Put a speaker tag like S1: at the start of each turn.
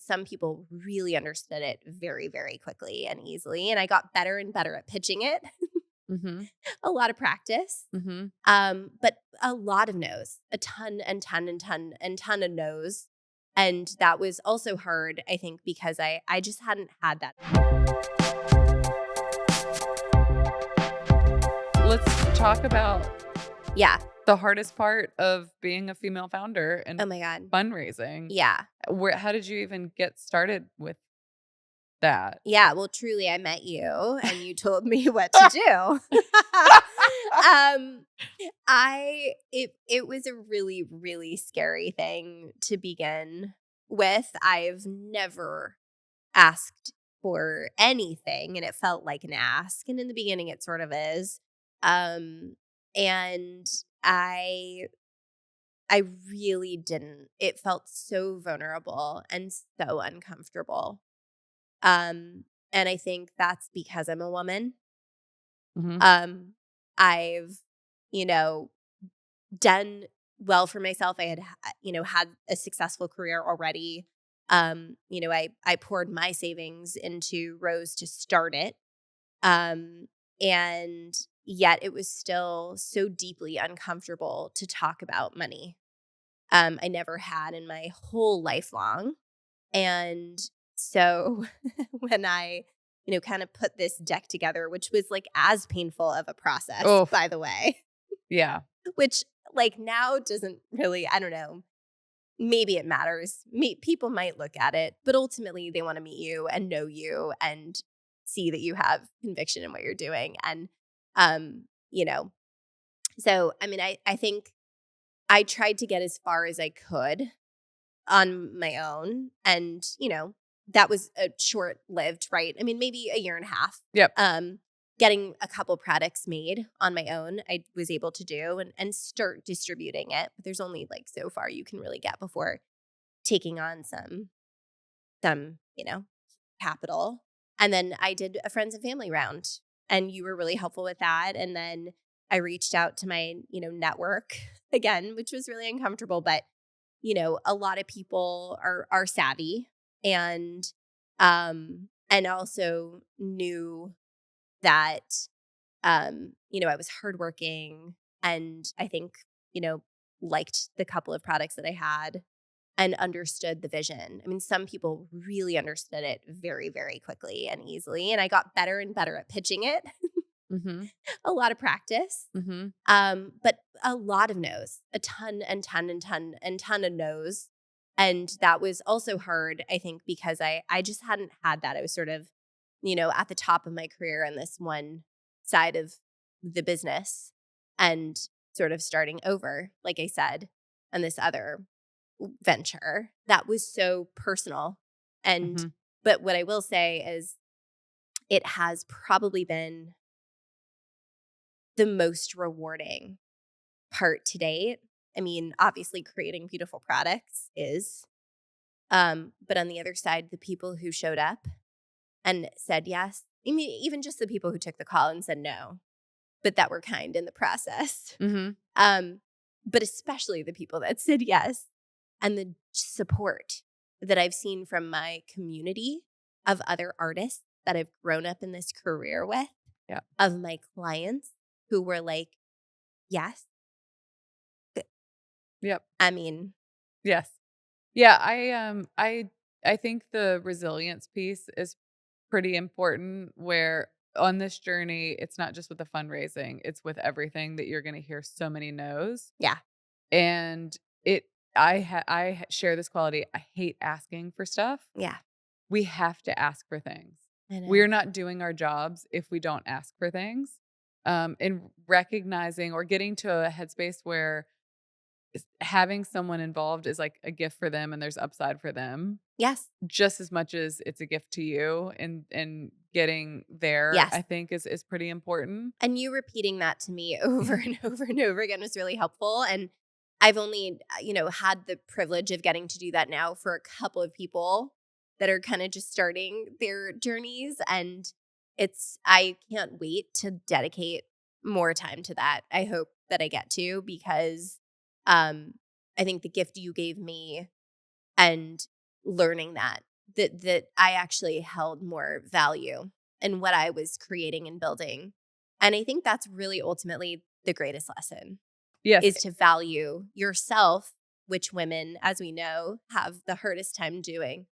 S1: some people really understood it very, very quickly and easily. And I got better and better at pitching it.
S2: Mm-hmm.
S1: A lot of practice.
S2: Mm-hmm.
S1: But a lot of no's, a ton and ton and ton and ton of no's. And that was also hard, I think, because I just hadn't had that.
S2: Let's talk about
S1: Yeah.
S2: the hardest part of being a female founder and
S1: Oh my God.
S2: fundraising.
S1: Yeah.
S2: How did you even get started with that?
S1: Yeah. Well, truly, I met you and you told me what to do. It was a really, really scary thing to begin with. I've never asked for anything and it felt like an ask. And in the beginning it sort of is. And I really didn't. It felt so vulnerable and so uncomfortable. And I think that's because I'm a woman.
S2: Mm-hmm.
S1: I've, you know, done well for myself. I had, had a successful career already. I poured my savings into Rose to start it. And yet it was still so deeply uncomfortable to talk about money. I never had in my whole life long. And so when I, kind of put this deck together, which was like as painful of a process,
S2: Oh,
S1: by the way,
S2: yeah.
S1: which like now doesn't really, I don't know, maybe it matters. People might look at it, but ultimately they want to meet you and know you and see that you have conviction in what you're doing. And, um, you know, so, I mean, I think I tried to get as far as I could on my own. And, that was a short lived, right? I mean, maybe a year and a half.
S2: Yep.
S1: Getting a couple products made on my own, I was able to do and start distributing it. But there's only like so far you can really get before taking on some, capital. And then I did a friends and family round and you were really helpful with that. And then I reached out to my, network again, which was really uncomfortable, but a lot of people are savvy and also knew that I was hardworking and I think, liked the couple of products that I had and understood the vision. I mean, some people really understood it very, very quickly and easily. And I got better and better at pitching it.
S2: Mm-hmm.
S1: A lot of practice.
S2: Mm-hmm.
S1: But a lot of no's, a ton and ton and ton and ton of no's. And that was also hard, I think, because I just hadn't had that. I was sort of, at the top of my career on this one side of the business and sort of starting over, like I said, on this other venture that was so personal. And,
S2: Mm-hmm.
S1: but what I will say is it has probably been the most rewarding part to date. I mean, obviously creating beautiful products is, but on the other side, the people who showed up and said yes, I mean, even just the people who took the call and said no, but that were kind in the process.
S2: Mm-hmm.
S1: But especially the people that said yes and the support that I've seen from my community of other artists that I've grown up in this career with,
S2: Yeah.
S1: of my clients who were like, yes.
S2: Yep.
S1: I mean,
S2: Yes. Yeah, I think the resilience piece is pretty important where on this journey, it's not just with the fundraising, it's with everything that you're going to hear so many no's.
S1: yeah.
S2: And share this quality. I hate asking for stuff.
S1: Yeah.
S2: We have to ask for things.
S1: I know.
S2: We're not doing our jobs if we don't ask for things. And recognizing or getting to a headspace where having someone involved is like a gift for them and there's upside for them
S1: Yes.
S2: just as much as it's a gift to you, and getting there,
S1: Yes.
S2: I think is pretty important.
S1: And you repeating that to me over and over and over again was really helpful. And I've only, had the privilege of getting to do that now for a couple of people that are kind of just starting their journeys. And I can't wait to dedicate more time to that. I hope that I get to because I think the gift you gave me and learning that that I actually held more value in what I was creating and building. And I think that's really ultimately the greatest lesson
S2: Yes.
S1: is to value yourself, which women, as we know, have the hardest time doing.